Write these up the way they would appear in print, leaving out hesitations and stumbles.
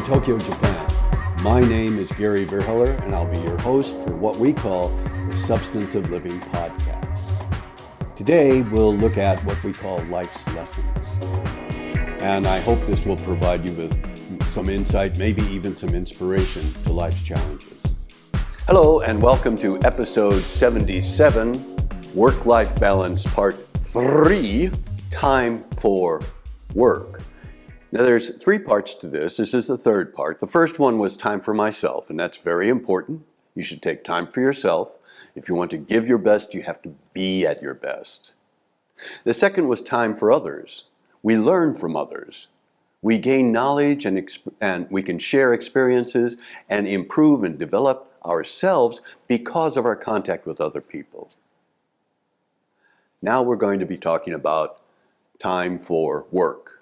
Tokyo, Japan. My name is Gary Verheller, and I'll be your host for what we call the Substance of Living podcast. Today, we'll look at what we call life's lessons. And I hope this will provide you with some insight, maybe even some inspiration to life's challenges. Hello, and welcome to episode 77, Work-Life Balance, Part 3, Time for Work. Now, there's three parts to this. This is the third part. The first one was time for myself, and that's very important. You should take time for yourself. If you want to give your best, you have to be at your best. The second was time for others. We learn from others. We gain knowledge and we can share experiences and improve and develop ourselves because of our contact with other people. Now we're going to be talking about time for work.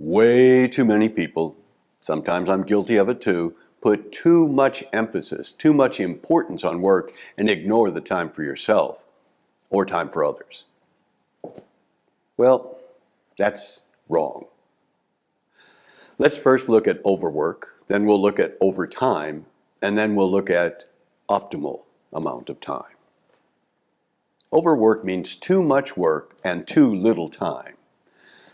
Way too many people, sometimes I'm guilty of it too, put too much emphasis, too much importance on work and ignore the time for yourself or time for others. Well, that's wrong. Let's first look at overwork, then we'll look at overtime, and then we'll look at optimal amount of time. Overwork means too much work and too little time.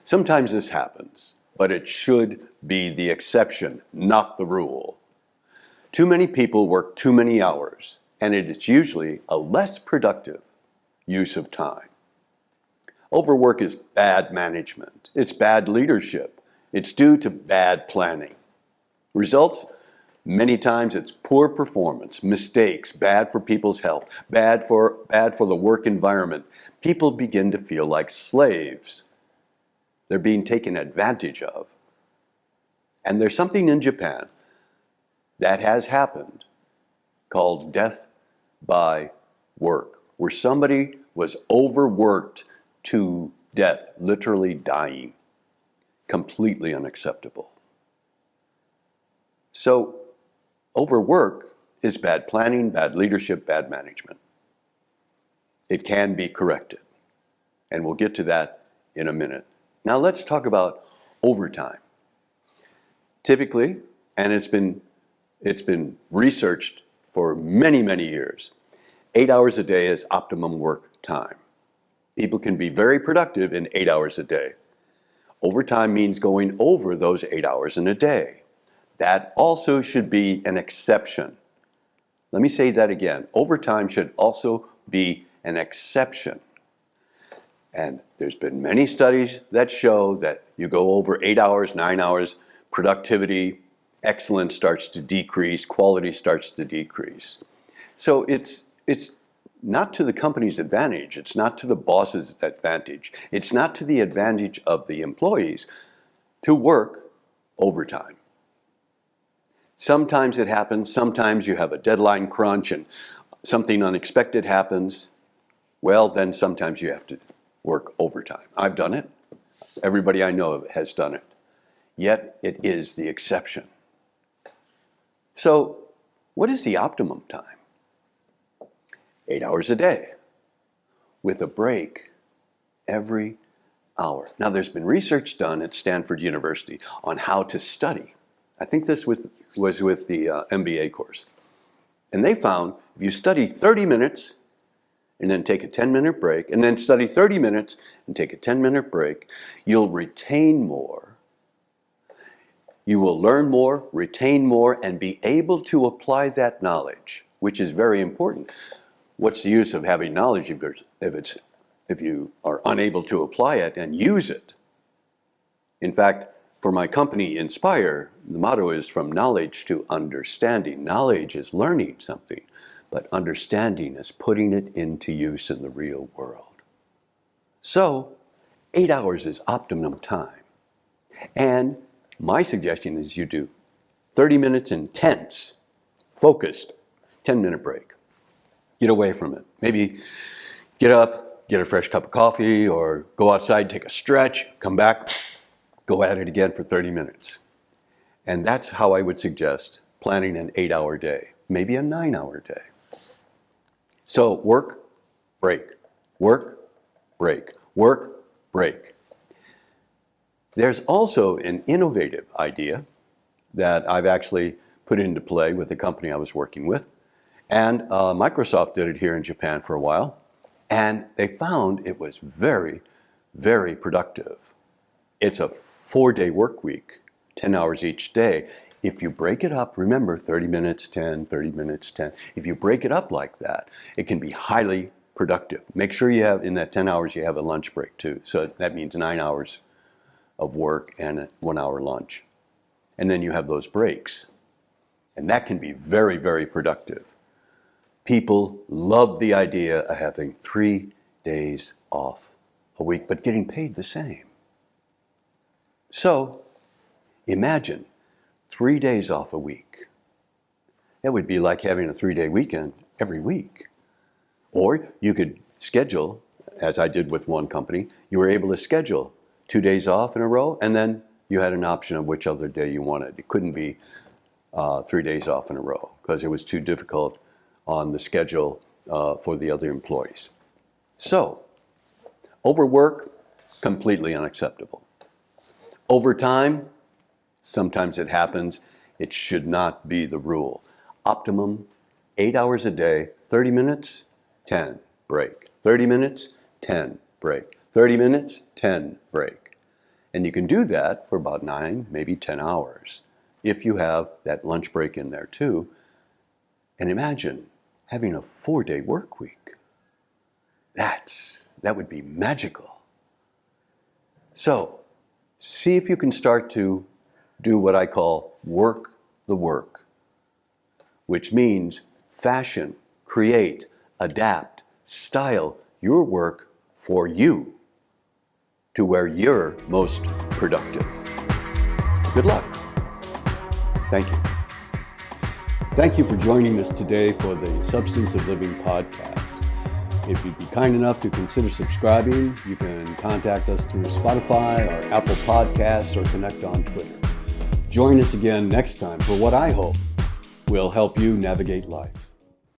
Sometimes this happens, but it should be the exception, not the rule. Too many people work too many hours, and it is usually a less productive use of time. Overwork is bad management. It's bad leadership. It's due to bad planning. Results? Many times it's poor performance, mistakes, bad for people's health, bad for the work environment. People begin to feel like slaves. They're being taken advantage of. And there's something in Japan that has happened called death by work, where somebody was overworked to death, literally dying. Completely unacceptable. So, overwork is bad planning, bad leadership, bad management. It can be corrected, and we'll get to that in a minute. Now let's talk about overtime. Typically, and it's been researched for many, many years, 8 hours a day is optimum work time. People can be very productive in 8 hours a day. Overtime means going over those 8 hours in a day. That also should be an exception. Let me say that again. Overtime should also be an exception. And there's been many studies that show that you go over 8 hours, 9 hours, productivity, excellence starts to decrease, quality starts to decrease. So it's not to the company's advantage. It's not to the boss's advantage. It's not to the advantage of the employees to work overtime. Sometimes it happens. Sometimes you have a deadline crunch and something unexpected happens. Well, then sometimes you have to work overtime. I've done it. Everybody I know has done it. Yet it is the exception. So what is the optimum time? 8 hours a day with a break every hour. Now there's been research done at Stanford University on how to study. I think this was with the MBA course. And they found if you study 30 minutes and then take a 10-minute break, and then study 30 minutes and take a 10-minute break, you'll retain more. You will learn more, retain more, and be able to apply that knowledge, which is very important. What's the use of having knowledge if you are unable to apply it and use it? In fact, for my company, Inspire, the motto is from knowledge to understanding. Knowledge is learning something, but understanding is putting it into use in the real world. So, 8 hours is optimum time. And my suggestion is you do 30 minutes intense, focused, 10-minute break. Get away from it. Maybe get up, get a fresh cup of coffee, or go outside, take a stretch, come back, go at it again for 30 minutes. And that's how I would suggest planning an 8-hour day, maybe a 9-hour day. So work, break, work, break, work, break. There's also an innovative idea that I've actually put into play with the company I was working with. And Microsoft did it here in Japan for a while. And they found it was very, very productive. It's a 4-day work week, 10 hours each day. If you break it up, remember 30 minutes, 10, 30 minutes, 10. If you break it up like that, it can be highly productive. Make sure you have, in that 10 hours, you have a lunch break too. So that means 9 hours of work and a 1 hour lunch. And then you have those breaks. And that can be very, very productive. People love the idea of having 3 days off a week, but getting paid the same. So imagine 3 days off a week. That would be like having a 3-day weekend every week. Or you could schedule, as I did with one company, you were able to schedule 2 days off in a row, and then you had an option of which other day you wanted. It couldn't be 3 days off in a row because it was too difficult on the schedule for the other employees. So, overwork, completely unacceptable. Overtime, sometimes it happens. It should not be the rule. Optimum, 8 hours a day, 30 minutes, 10, break. 30 minutes, 10, break. 30 minutes, 10, break. And you can do that for about 9, maybe 10 hours if you have that lunch break in there too. And imagine having a 4-day work week. That would be magical. So, see if you can start to do what I call work the work, which means fashion, create, adapt, style your work for you to where you're most productive. Good luck. Thank you. Thank you for joining us today for the Substance of Living podcast. If you'd be kind enough to consider subscribing, you can contact us through Spotify or Apple Podcasts or connect on Twitter. Join us again next time for what I hope will help you navigate life.